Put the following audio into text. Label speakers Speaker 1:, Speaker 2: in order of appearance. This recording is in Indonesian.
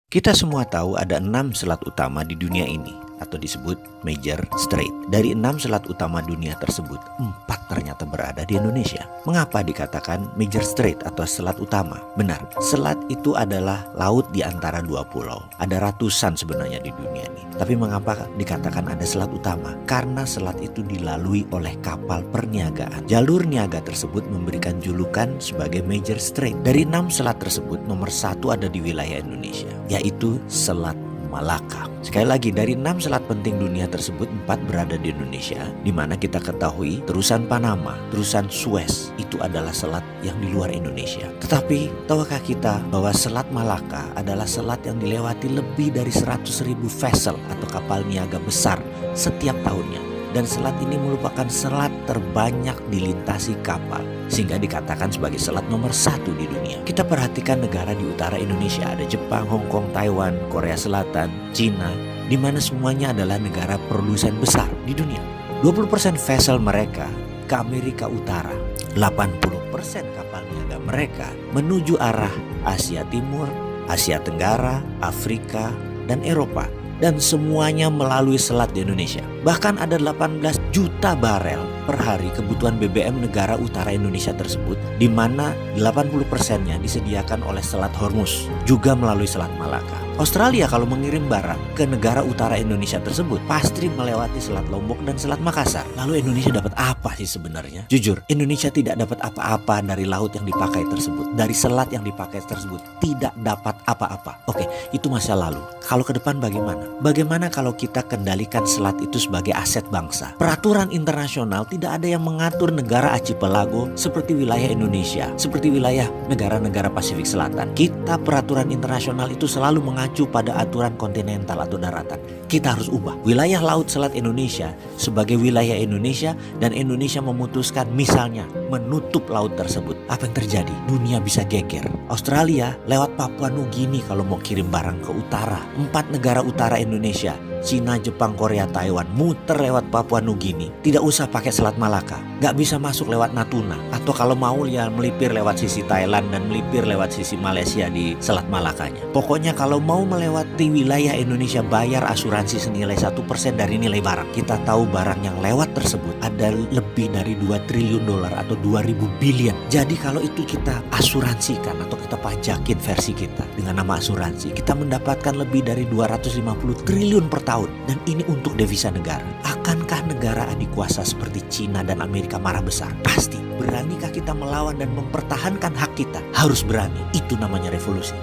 Speaker 1: Kita semua tahu ada 6 selat utama di dunia ini atau disebut Major Strait. Dari 6 selat utama dunia tersebut, 4 ternyata berada di Indonesia. Mengapa dikatakan Major Strait atau selat utama? Benar, selat itu adalah laut di antara dua pulau. Ada ratusan sebenarnya di dunia ini. Tapi mengapa dikatakan ada selat utama? Karena selat itu dilalui oleh kapal perniagaan. Jalur niaga tersebut memberikan julukan sebagai Major Strait. Dari 6 selat tersebut, nomor 1 ada di wilayah Indonesia, yaitu Selat Malaka. Sekali lagi, dari 6 selat penting dunia tersebut, 4 berada di Indonesia, di mana kita ketahui terusan Panama, terusan Suez itu adalah selat yang di luar Indonesia. Tetapi tahukah kita bahwa Selat Malaka adalah selat yang dilewati lebih dari 100.000 vessel atau kapal niaga besar setiap tahunnya. Dan selat ini merupakan selat terbanyak dilintasi kapal, sehingga dikatakan sebagai selat nomor 1 di dunia. Kita perhatikan negara di utara Indonesia, ada Jepang, Hong Kong, Taiwan, Korea Selatan, Cina, di mana semuanya adalah negara produsen besar di dunia. 20% vessel mereka ke Amerika Utara, 80% kapal niaga mereka menuju arah Asia Timur, Asia Tenggara, Afrika, dan Eropa. Dan semuanya melalui selat di Indonesia. Bahkan ada 18 juta barel per hari kebutuhan BBM negara utara Indonesia tersebut, di mana 80%-nya disediakan oleh Selat Hormuz, juga melalui Selat Malaka. Australia kalau mengirim barang ke negara utara Indonesia tersebut pasti melewati Selat Lombok dan Selat Makassar. Lalu Indonesia dapat apa sih sebenarnya? Jujur, Indonesia tidak dapat apa-apa dari laut yang dipakai tersebut, dari selat yang dipakai tersebut, tidak dapat apa-apa. Oke, itu masa lalu. Kalau ke depan bagaimana? Bagaimana kalau kita kendalikan selat itu sebagai aset bangsa? Peraturan internasional tidak ada yang mengatur negara archipelago seperti wilayah Indonesia, seperti wilayah negara-negara Pasifik Selatan. Kita peraturan internasional itu selalu mengacu pada aturan kontinental atau daratan. Kita harus ubah wilayah laut selat Indonesia sebagai wilayah Indonesia, dan Indonesia memutuskan misalnya menutup laut tersebut. Apa yang terjadi? Dunia bisa geger. Australia lewat Papua Nugini kalau mau kirim barang ke utara. 4 negara utara Indonesia, Cina, Jepang, Korea, Taiwan, muter lewat Papua Nugini. Tidak usah pakai Selat Malaka. Gak bisa masuk lewat Natuna. Atau kalau mau ya melipir lewat sisi Thailand dan melipir lewat sisi Malaysia di Selat Malakanya. Pokoknya kalau mau melewati wilayah Indonesia, bayar asuransi senilai 1% dari nilai barang. Kita tahu barang yang lewat tersebut ada lebih dari 2 triliun dolar atau 2.000 billion. Jadi kalau itu kita asuransikan atau kita pajakin versi kita dengan nama asuransi, kita mendapatkan lebih dari 250 triliun per tahun. Dan ini untuk devisa negara. Akankah negara adik kuasa seperti Cina dan Amerika marah besar? Pasti. Beranikah kita melawan dan mempertahankan hak kita? Harus berani. Itu namanya revolusi.